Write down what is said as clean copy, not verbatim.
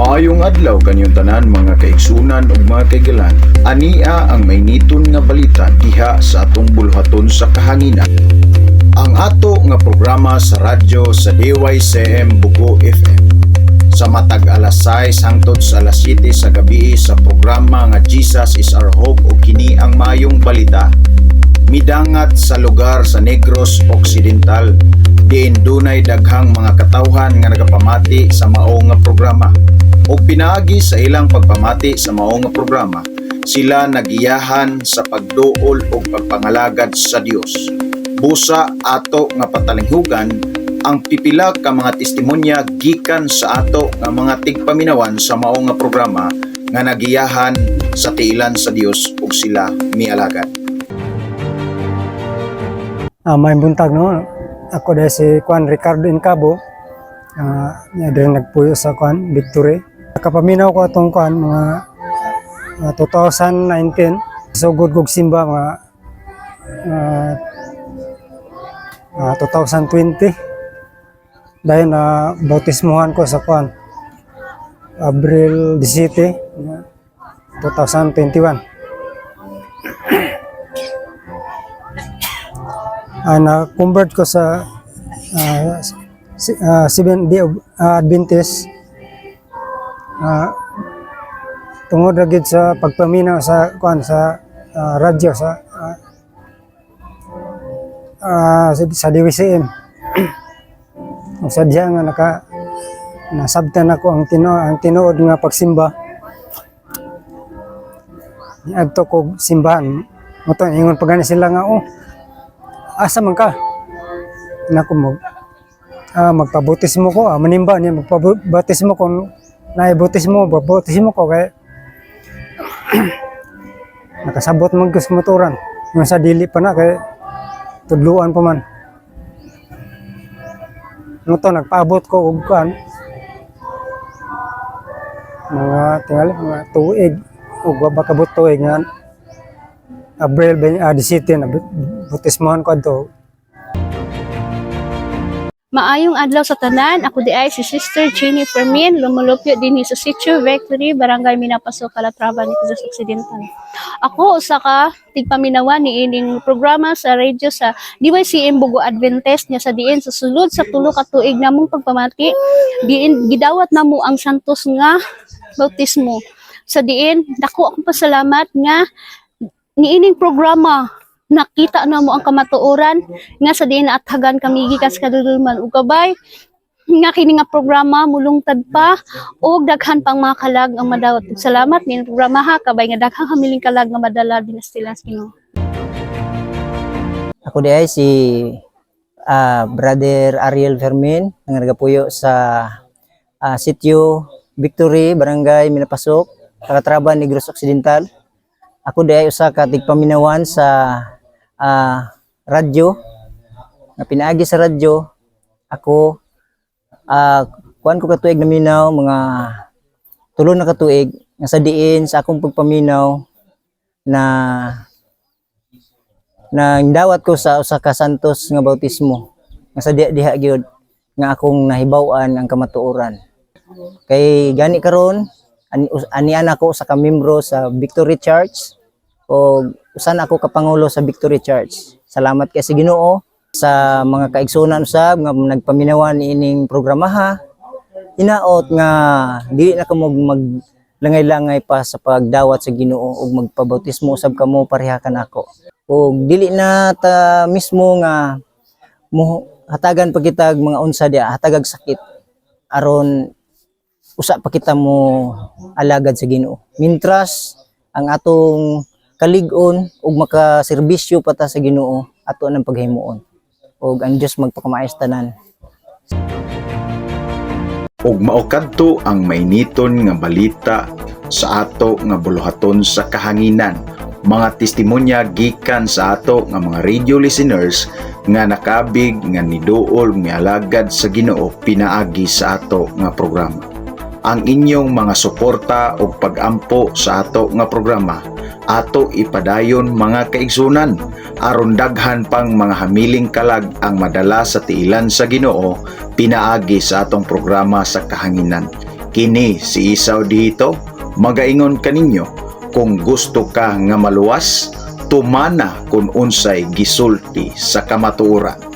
Maayong adlaw kanyong tanan mga kaigsunan ug mga kaigalan. Ania ang mainiton nga balita diha sa atong bulhaton sa kahanginan. Ang ato nga programa sa radyo sa DYCM Bugo FM. Sa matag alas 6 hangtod sa alas 7 sa gabi sa programa nga Jesus is Our Hope o kini ang maayong balita. Midangat sa lugar sa Negros Occidental diin dunay daghang mga katawhan nga nagapamati sa mao nga programa. O pinaagi sa ilang pagpamati sa mao nga programa, sila nagiyahan sa pagduol o pagpangalagad sa Dios. Busa ato nga patalinghugan ang pipila ka mga testimonya gikan sa ato nga mga tigpaminawan sa mao nga programa nga nagiyahan sa tiilan sa Dios ug sila mialagad. May buntag no. Ako dahil si Juan Ricardo Incabo. Niya din nagpuyo sa Juan Victory. Nakapaminaw ko atong Juan mga 2019. Sugod kog simba mga 2020. Dahil na bautismuhan ko sa Juan Abril 17, 2021. Na-convert ko sa Seventh-day Adventist tungod ra gid sa pagpaminaw sa radyo sa DWCM. Sadya nga nasabtan ako ang tinuod nga pagsimba. Adto ko simbahan. Moto ingon pagani sila nga asa man ka? Nako magpabautismo ko, manimba niya magpabautismo ko, naibautismo ko kay nakasabot man ko sa motoran. Yung sa dili pa na kay tudluan pa man. Ano to, nagpaabot ko og kan mga tuig ug babakabot tuig nga Abril 17 na bautismohan ko adto. Maayong adlaw sa tanan, ako di ay si Sister Jenny Fermin, lumulupyo din sa Sitio Victory, Barangay Minapaso, Calatrava, Negros Occidental. Ako usa ka tigpaminawan ni ining programa sa radio sa DYCM Bugo Adventist nya sa diin sa sulod sa tulo ka tuig namong pagpamati, diin gidawat namo ang santos nga bautismo. Sa diin dako akong pasalamat nga niining programa nakita na mo ang kamatuoran nga sa diin naathagan kami gikan sa kadulman ug kabay nga kini nga programa mulungtad pa og daghan pang mga kalag ang madawat. Salamat ning programa ha kabay nga daghang hamiling kalag nga madala dinastilan sa Ginoo. Ako di ay si Brother Ariel Fermin nga nagapuyo sa Sitio Victory, Barangay Minapasok, Calatrava, Negros Occidental. Ako di ay usa ka tigpaminawan sa radyo. Na pinaagi sa radyo, ako kuan ko katuig na minaw mga tulo na katuig nga sa diin sa akong pagpaminaw na indawat ko sa usa ka santos nga bautismo. Nga sa diha gyud nga akong nahibaw-an ang kamatuoran. Kay gani karon anian ako sa kamembro sa Victory Church o usan ako kapangulo sa Victory Church. Salamat kay sa Ginoo sa mga kaigsunan usab nga nagpaminawan niining programa ha. Hinaot nga dili na kamo maglangay-langay pa sa pagdawat sa Ginoo ug magpabautismo usab kamo pareha kanako. Ug dili na ta mismo nga hatagan pa kitag mga unsa dia hatagag sakit aron usa pa kita mo alagad sa Ginoo. Mintras ang atong kalig-on ug makaserbisyo pa ta sa Ginoo ato nang paghimuon. Ug ang Dios magpakamaayos tanan. Ug mao kadto ang mainiton nga balita sa ato nga buluhaton sa kahanginan. Mga testimonya gikan sa ato nga mga radio listeners nga nakabig nga niduol mialagad sa Ginoo pinaagi sa ato nga programa. Ang inyong mga suporta o pag-ampo sa ato nga programa ato ipadayon mga kaigsunan aron daghan pang mga hamiling kalag ang madala sa tiilan sa Ginoo pinaagi sa atong programa sa kahanginan. Kini si Isaw dito, magaingon kaninyo kung gusto ka nga maluwas, tumana kung unsay gisulti sa kamatuoran.